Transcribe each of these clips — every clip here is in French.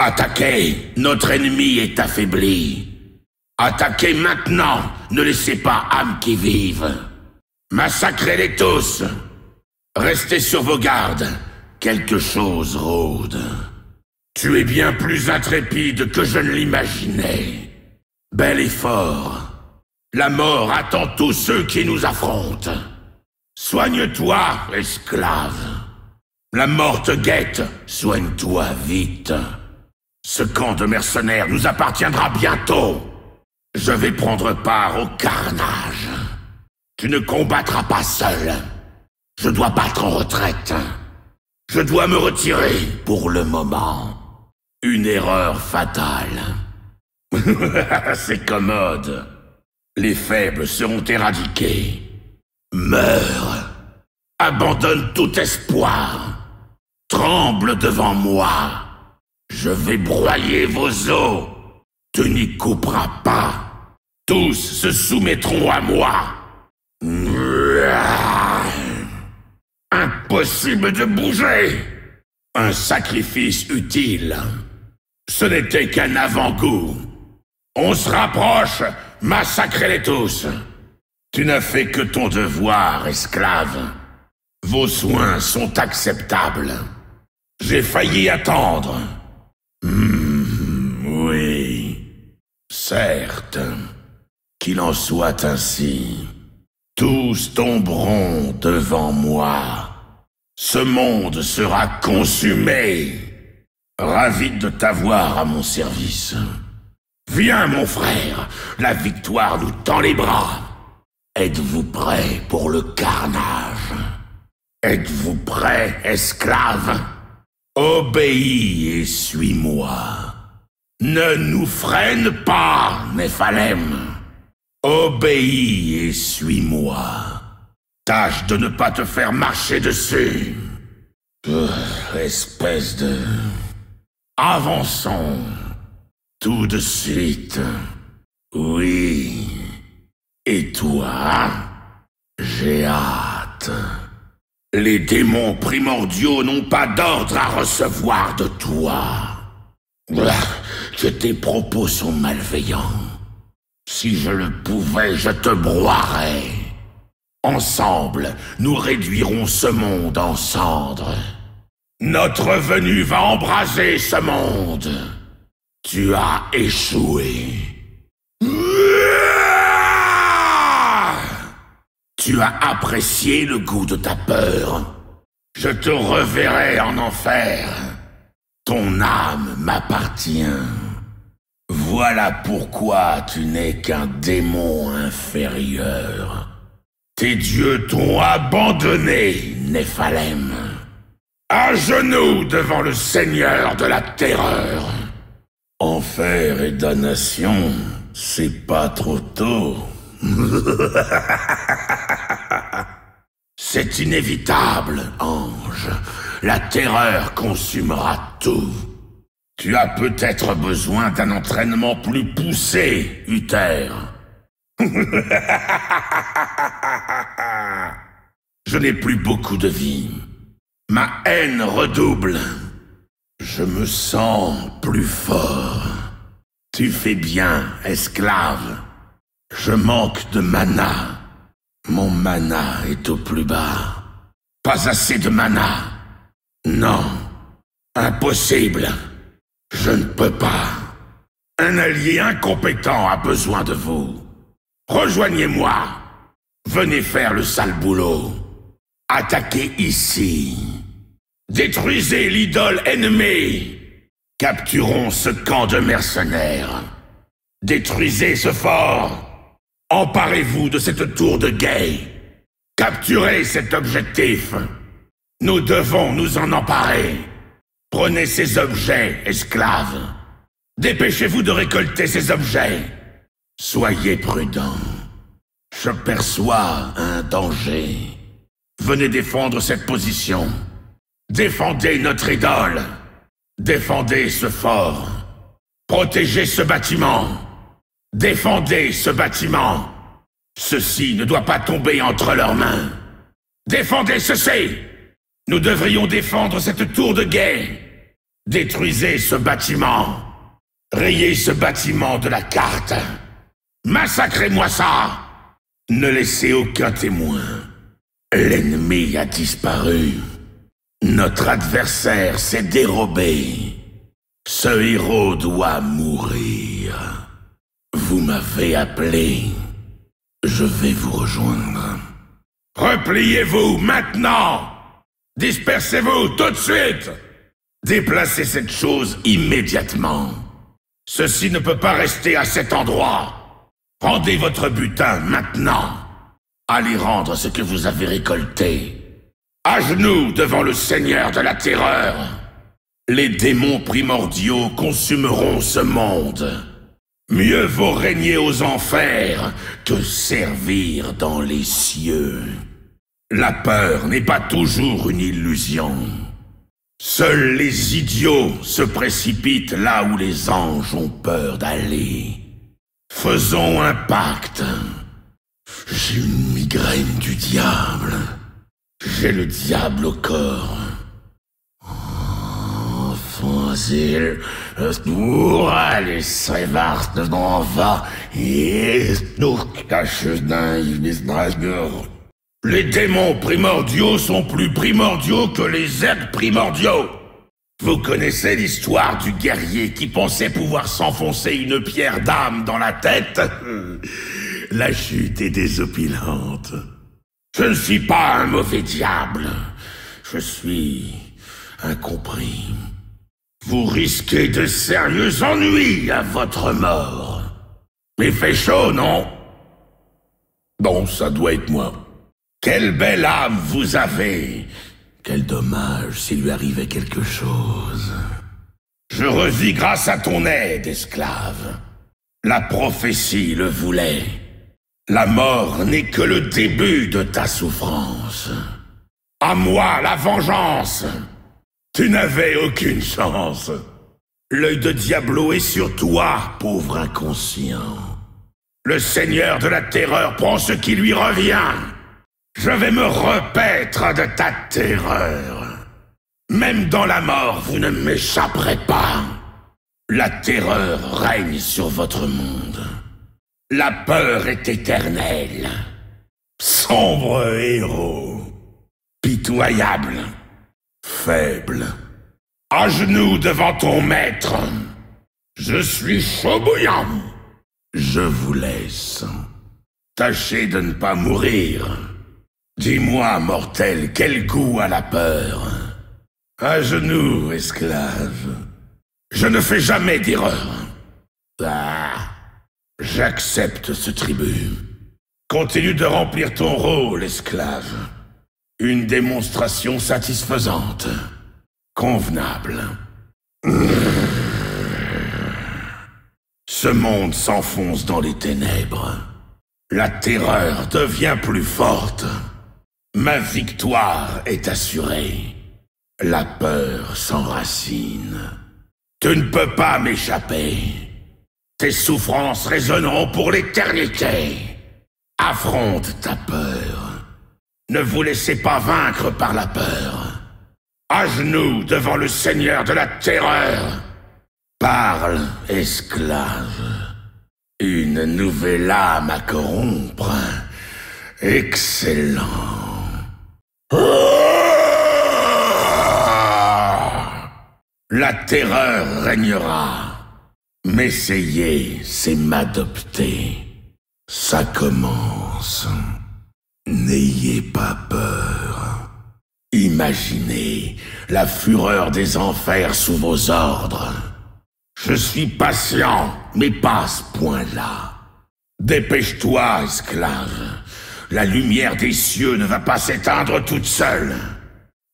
Attaquez! Notre ennemi est affaibli. Attaquez maintenant! Ne laissez pas âme qui vive. Massacrez-les tous! Restez sur vos gardes. Quelque chose rôde. Tu es bien plus intrépide que je ne l'imaginais. Bel effort. La mort attend tous ceux qui nous affrontent. Soigne-toi, esclave. La mort te guette. Soigne-toi vite. Ce camp de mercenaires nous appartiendra bientôt. Je vais prendre part au carnage. Tu ne combattras pas seul. Je dois battre en retraite. Je dois me retirer pour le moment. Une erreur fatale. C'est commode. Les faibles seront éradiqués. Meurs. Abandonne tout espoir. Tremble devant moi. Je vais broyer vos os. Tu n'y couperas pas. Tous se soumettront à moi. Impossible de bouger. Un sacrifice utile. Ce n'était qu'un avant-goût. On se rapproche, massacrez-les tous. Tu n'as fait que ton devoir, esclave. Vos soins sont acceptables. J'ai failli attendre. Oui, certes. Qu'il en soit ainsi. Tous tomberont devant moi. Ce monde sera consumé. Ravi de t'avoir à mon service. Viens, mon frère, la victoire nous tend les bras. Êtes-vous prêts pour le carnage? Êtes-vous prêts, esclaves? Obéis et suis-moi. Ne nous freine pas, Néphalem. Obéis et suis-moi. Tâche de ne pas te faire marcher dessus. Espèce de... Avançons. Tout de suite. Oui. Et toi? J'ai hâte. Les démons primordiaux n'ont pas d'ordre à recevoir de toi. Que tes propos sont malveillants. Si je le pouvais, je te broierais. Ensemble, nous réduirons ce monde en cendres. Notre venue va embraser ce monde. Tu as échoué. Tu as apprécié le goût de ta peur. Je te reverrai en enfer. Ton âme m'appartient. Voilà pourquoi tu n'es qu'un démon inférieur. Tes dieux t'ont abandonné, Néphalem. À genoux devant le Seigneur de la Terreur. Enfer et damnation, c'est pas trop tôt. C'est inévitable, ange. La terreur consumera tout. Tu as peut-être besoin d'un entraînement plus poussé, Uther. Je n'ai plus beaucoup de vie. Ma haine redouble. Je me sens plus fort. Tu fais bien, esclave. Je manque de mana. Mon mana est au plus bas. Pas assez de mana. Non. Impossible. Je ne peux pas. Un allié incompétent a besoin de vous. Rejoignez-moi. Venez faire le sale boulot. Attaquez ici. Détruisez l'idole ennemie. Capturons ce camp de mercenaires. Détruisez ce fort. Emparez-vous de cette tour de guet. Capturez cet objectif. Nous devons nous en emparer. Prenez ces objets, esclaves. Dépêchez-vous de récolter ces objets. Soyez prudents. Je perçois un danger. Venez défendre cette position. Défendez notre idole. Défendez ce fort. Protégez ce bâtiment. Défendez ce bâtiment. Ceci ne doit pas tomber entre leurs mains. Défendez ceci. Nous devrions défendre cette tour de guet. Détruisez ce bâtiment. Rayez ce bâtiment de la carte. Massacrez-moi ça. Ne laissez aucun témoin. L'ennemi a disparu. Notre adversaire s'est dérobé. Ce héros doit mourir. Vous m'avez appelé. Je vais vous rejoindre. Repliez-vous maintenant! Dispersez-vous tout de suite! Déplacez cette chose immédiatement. Ceci ne peut pas rester à cet endroit. Rendez votre butin maintenant. Allez rendre ce que vous avez récolté. À genoux devant le Seigneur de la Terreur. Les démons primordiaux consumeront ce monde. Mieux vaut régner aux enfers que servir dans les cieux. La peur n'est pas toujours une illusion. Seuls les idiots se précipitent là où les anges ont peur d'aller. Faisons un pacte. J'ai une migraine du diable. J'ai le diable au corps. Pour aller s'évarter d'en va et nous cacher d'un. Les démons primordiaux sont plus primordiaux que les êtres primordiaux. Vous connaissez l'histoire du guerrier qui pensait pouvoir s'enfoncer une pierre d'âme dans la tête? La chute est désopilante. Je ne suis pas un mauvais diable. Je suis incompris. Vous risquez de sérieux ennuis à votre mort. Il fait chaud, non? Bon, ça doit être moi. Quelle belle âme vous avez! Quel dommage s'il lui arrivait quelque chose. Je revis grâce à ton aide, esclave. La prophétie le voulait. La mort n'est que le début de ta souffrance. À moi la vengeance! Tu n'avais aucune chance. L'œil de Diablo est sur toi, pauvre inconscient. Le Seigneur de la Terreur prend ce qui lui revient. Je vais me repaître de ta terreur. Même dans la mort, vous ne m'échapperez pas. La terreur règne sur votre monde. La peur est éternelle. Sombre héros. Pitoyable. Faible. À genoux devant ton maître. Je suis chaud bouillant. Je vous laisse. Tâchez de ne pas mourir. Dis-moi, mortel, quel goût a la peur? À genoux, esclave. Je ne fais jamais d'erreur. Ah, j'accepte ce tribut. Continue de remplir ton rôle, esclave. Une démonstration satisfaisante. Convenable. Ce monde s'enfonce dans les ténèbres. La terreur devient plus forte. Ma victoire est assurée. La peur s'enracine. Tu ne peux pas m'échapper. Tes souffrances résonneront pour l'éternité. Affronte ta peur. Ne vous laissez pas vaincre par la peur. À genoux devant le Seigneur de la Terreur. Parle, esclave. Une nouvelle âme à corrompre. Excellent. La terreur régnera. M'essayer, c'est m'adopter. Ça commence. N'ayez pas peur. Imaginez la fureur des enfers sous vos ordres. Je suis patient, mais pas à ce point-là. Dépêche-toi, esclave. La lumière des cieux ne va pas s'éteindre toute seule.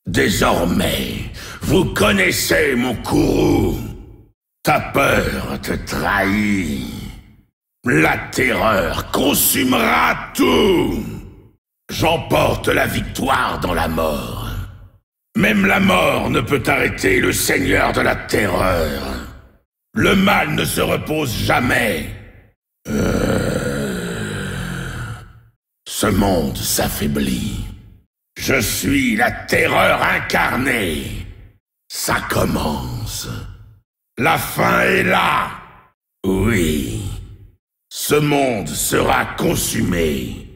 Désormais, vous connaissez mon courroux. Ta peur te trahit. La terreur consumera tout. J'emporte la victoire dans la mort. Même la mort ne peut arrêter le Seigneur de la Terreur. Le mal ne se repose jamais. Ce monde s'affaiblit. Je suis la terreur incarnée. Ça commence. La fin est là. Oui. Ce monde sera consumé.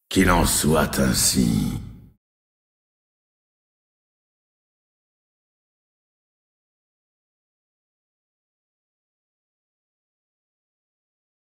Qu'il en soit ainsi.